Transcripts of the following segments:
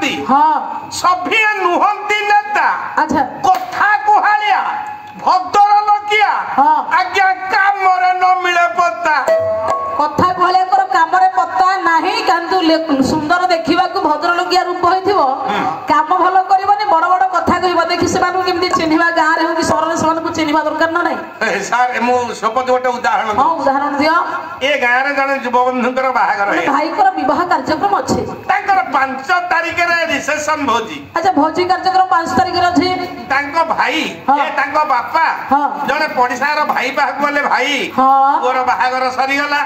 नुहंती हाँ सभी नुहंती नेता अच्छा कथा कुहालिया भद्र लोकिया हाँ आज्ञा काम रे न मिले पत्ता कथा कहले कामरे पत्ता नाही कांतु सुंदर देखा भद्र लोकिया रूप होइथिबो काम भल करबनी बड़ बड़ कथा कहबो देखि सेमानु केमति चिन्हिबा गाँ रे हो कि शहर रे सेमानु चिन्हिबा दरकार न नाही सर मु सपत गोटे उदाहरण हां उदाहरण दियो ए गाँ रे जने युव बंधुकर बाहागर है भाई कर विवाह कार्यक्रम अछि तांकर 5 तारिख रे रिसेप्शन भोजी अच्छा भोजी कार्यक्रम 5 तारिख रे अछि तांको भाई ए तांको बापा जने पडिसा रो भाई बाहा बोले भाई तोर बाहागर सरी गला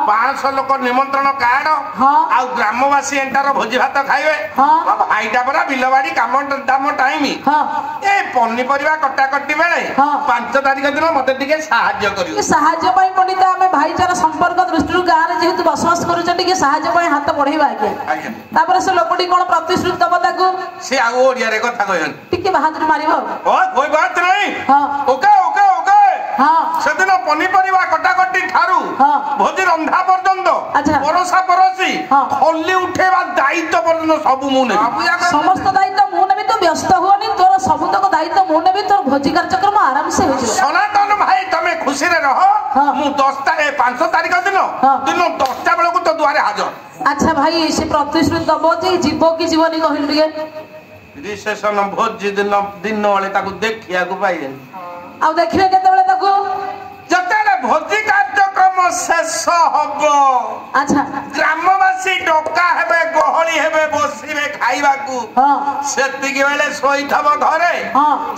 500 लोक निमंत्रण कार्ड आ ग्रामवासी एंटार भोजी भात खाइबे भाईटा परा बिलवाड़ी काम दाम टाइम ए पन्नी परिवा कटा कट्टी बेले 5 तारिख दिन मते टिके सहाय्य करियो सहाय्य पई पंडित आमे भाईचारा संपर्क दृष्टि गाँ रे जेहेतु बसवास करूछ टिके सहाय्य पई हाथ बढ़ेबा आगे तापर से लोकडी कोन प्रतिश्रुति दब ताकू से आ ओडिया रे कथा कहन टिके बहादुर मारिबो ओ कोई बात नहीं ओके ओके ओके सेदिन पन्नी परिवा कटा कट्टी थारू भोजी रंधा पर्यंत परोसा परोसी खल्ली उठेबा दायित्व पर्यंत सब मु ने समस्त दायित्व मु नेबी तो व्यस्त होनी तोर सबतक दायित्व मु नेबी तोर भोजी कार्यक्रम आराम से हो जिवो सनातन भाई तमे खुशी रे रहो मु 5 तारिख दिन 10टा बेला को तो द्वारे हाजर अच्छा भाई से प्रतिश्रुति दबो जे जीवो की जीवनी कहिल टिके रिसेप्शन भोजी दिन वाले ताकू देखिया को पाइए आ देखिबे केते बेले ताकू जतेले भोजी कार्यक्रम शेष हबो अच्छा ग्रामवासी डका हेबे गहली हेबे बसिबे खाइबा को सेति के बेले सोइथबो घरे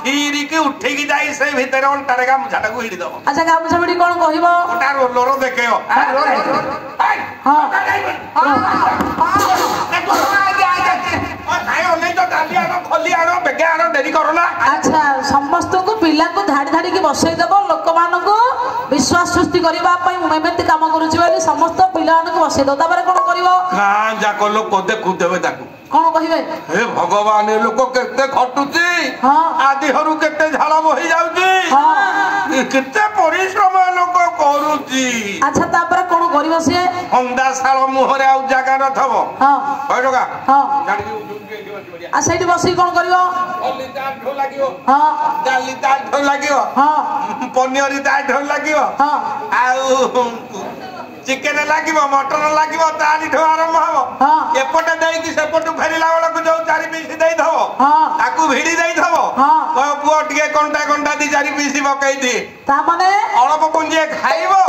थीरी की उठी की जाई से भीतर अंटारे गामछाटा को हिडी दबो अच्छा गामछा बिडी कोन कहिबो ओटा रोलरो देखेयो अच्छा समस्त को पिला को धाड़ी धाड़ी की बसई देबो लोक मान को विश्वास सृष्टि करबा पई एमेंती काम करूची बोली समस्त पिला मान को बसई दो तापर कोन करबो गां जाको लोक देखु देबे ताकू कोन कहिबे हे भगवान ए लोक केते खटुची आदि हरु केते झाला बही जाउची केते परिश्रम लोक करूची अच्छा तापर कोन करबो से हंदा साल मुहरे आ जागा न थबो होय टका आ सेठी बसी कोन करियो ओली दाल ढो लागियो दाली दाल ढो लागियो पनियरी दाल ढो लागियो आ चिकेन लागियो मटन लागियो ताली ढो आरंभ हबो एपटे देई कि सेपटु फेरिला वाला को जो चारि पीस देई थबो ताकू भिडी देई थबो को पुओ टिके कंटा कंटा दी चारि पीस बकई दी ता माने अळप पुंजे खाइबो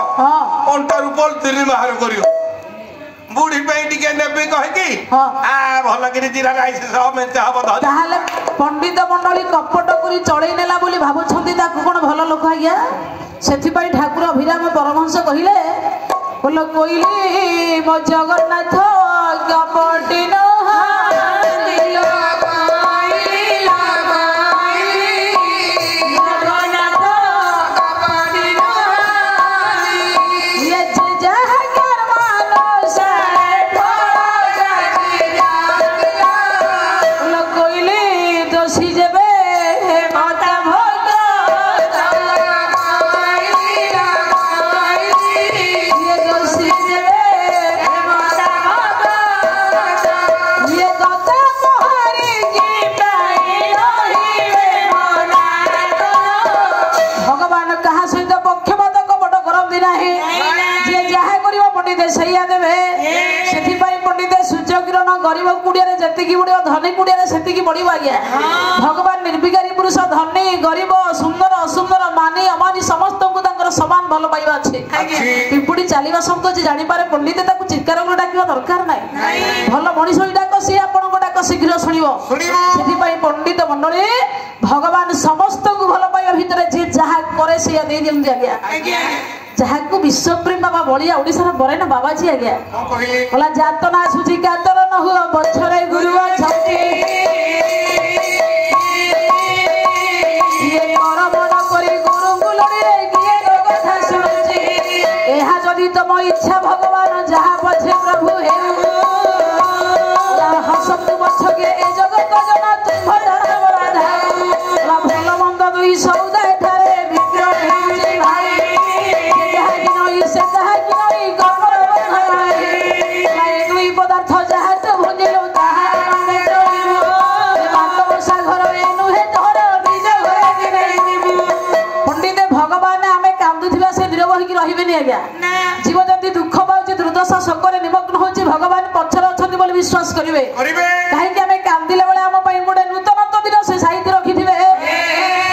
कंटा रुपल तिरी बाहर करियो बुढ़ी पे टिके नेबे कह की आ भल करी जिरा राइस सब में चाहबो ध ताहाले पंडित मंडली कपट करी चळै नेला बोली भाबुछंती ताकू कोन भल लोक आज्ञा सेथि पई ठाकुर अभिराम परमहंस कहिले बोलो कोइली मो जगन्नाथ कपटी न हालिलो भगवान निर्विकारी पुरुष धनी गरीब सुंदर असुंदर मानी अमानी समस्त को समान भल पाइबा अच्छे पिंपुड़ी चलवा शब्द जे जानी पारे पंडित ताकू चित्कार डाकिबा दरकार नाही भल मनीष डाक सी आपण को डाक शीघ्र सुनिबो सेति पई पंडित मंडली भगवान समस्त को भल पाइबा भितरे जे जहा करे से दे दिम आज्ञा जहा को विश्व प्रेम बाबा बलिया ओडिसा रे बरे ना बाबा जी आज्ञा बोला जात ना सुजी कातर न हुआ बछरे गुरुआ छती ये कर बड़ करे गुरु गुलड़ी रे किए कथा सुनची एहा जदी तम इच्छा भगवान जहा पछे प्रभु हे हसत बछ के ए जगत जना तुम धर्म राधा ला भल मंद दुई सौदा ठारे विक्रम हे भाई जहा कि नई से जहा कि नई कमर बंधाई ला दुई पदार्थ जहा तो भुजिलो आज्ञा जीव जदि दुख पाउछि दुर्दशा शोकरे निमग्न होछि भगवान पछरे अछंती बोली विश्वास करिवे काहे कि हमें कांदिले बेले हम पई गोटे नूतनत्व दिन से साहित्य रखिथिबे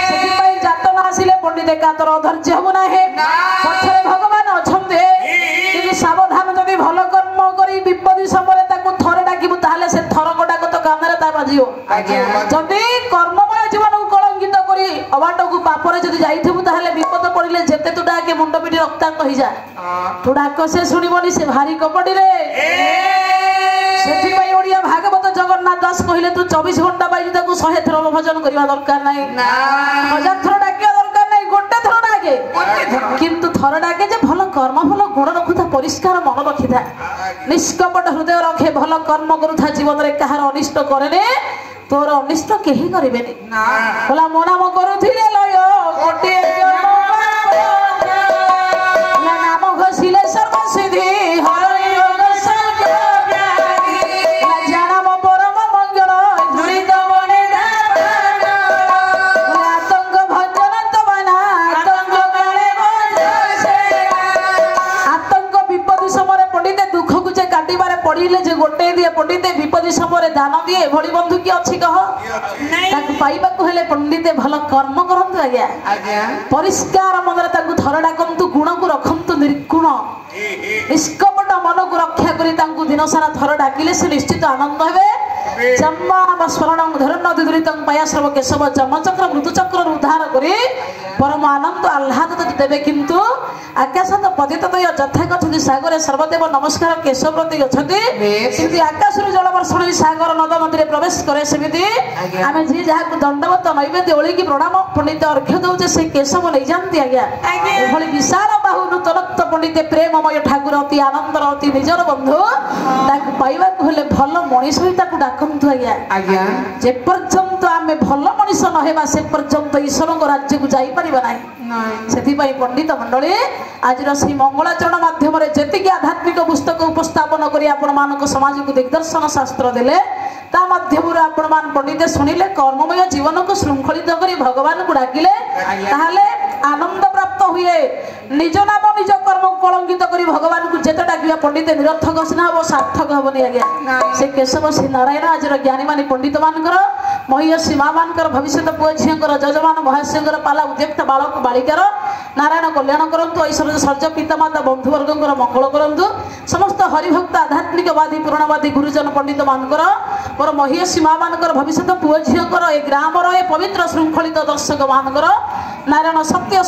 सेति पई जातना आसिले पंडित एकातर धैर्य हबो नाही पछरे भगवान अछंती कि सावधान जदि भलो कर्म करी विपत्ति समय ताकू थरे डाकिबु ताहाले से थरकडाक तो कामरे ता बाजियो जदि कर्ममय जीवन को कलंकित करी अबाट को पापरे जदि जाइथिबु ताहाले विपद पड़िले जेते तू डाके मुंड पिटी रक्तांत होई जा तू डाक से सुनिबनी से भारी कपटी रे सेठी पई ओडिया भागवत जगन्नाथ दास कहिले तू 24 घंटा बाई ताकू 100 थर भजन करबा दरकार नाही 1000 थर डाकिया दरकार नाही गोटे थर डाके किंतु थर डाके जे भलो कर्म भलो गुण रखुता परिष्कार मन रखिता निष्कपट हृदय रखे भलो कर्म करूथा जीवन रे कहार अनिष्ट करेने तोर अनिष्ट केही करिबेनी बोला मो नाम करूथिले लय गोटे या नाम घसिले सर्व सिद्धि हर योग सर्व ज्ञानी जानम परम मंगल दुरित बने दाना आतंक भंजन तबना आतंक काले बजसे आतंक विपद समय पंडित दुख को जे काटिबारे पड़िले जे गोटे दिए पंडित विपद समय दान दिए भड़ी बंधु की अछि कह ताकू पाइबा को हेले पंडित भलो कर्म करंतु आज्ञा परिष्कार मनरे ताकू थर डाकंतु गुण को रखंतु निर्गुण निष्कपट मन को रक्षा करी ताकू दिन सारा थर डाकिले से निश्चित आनंद हेबे जम्मा स्मरणं धरन दुरितं पयाश्रव केशव जमचक्र मृदुचक्र उद्धार करी परम आनंद आह्लाद देबे किंतु आकाशत पतित तय जथा गछति सागरे सर्वदेव नमस्कार केशव प्रति गछति सेति आकाशरु जल वर्षण सागर नद नदी प्रवेश करे सेमिति आमे जे जहा को दंडवत नैवेद्य ओळी की प्रणाम पंडित अर्घ्य दउचे से केशव नै जानती आज्ञा एभली विशाल बाहु नूतनत्व पंडित प्रेममय ठाकुर अति आनंदर अति निजर बंधु ताकू पाइबा को हेले भलो मनीष होई ताकू डाकंतु आज्ञा जे पर्यंत आमे भलो मनीष न हेबा से पर्यंत ईश्वर को राज्य को जाई परिबा नाही सेति पई पंडित मंडली आज श्री मंगलाचरण माध्यम जेतिक आध्यात्मिक पुस्तक उपस्थापन करी आपण मानक समाज को दिग्दर्शन शास्त्र देले ता माध्यम आपण मान पंडित सुनिले कर्ममय जीवन को श्रृंखलित करी भगवान को डाकिले ताहाले आनंद प्राप्त हुए निज नाम निज कर्म कलंकित करी भगवान को जेते डाकिया पंडित निरर्थक सिना हो सार्थक हबनी आज्ञा से केशव श्री नारायण आज ज्ञानी मानी पंडित मानकर महिषी माँ मानकर भविष्य पुओ झीकर जजमान महाशयर पाला उद्यक्त बालक बालिकार नारायण कल्याण करंतु ऐश्वर्य सर्ज पितामाता बंधुवर्ग मंगल करंतु समस्त हरिभक्त आध्यात्मिकवादी पुराणवादी गुरुजन पंडित मानकर मोर महिषी माँ मानकर भविष्य पुओ झीकर ए ग्रामर ए पवित्र श्रृंखलित दर्शक मानकर नारायण सत्य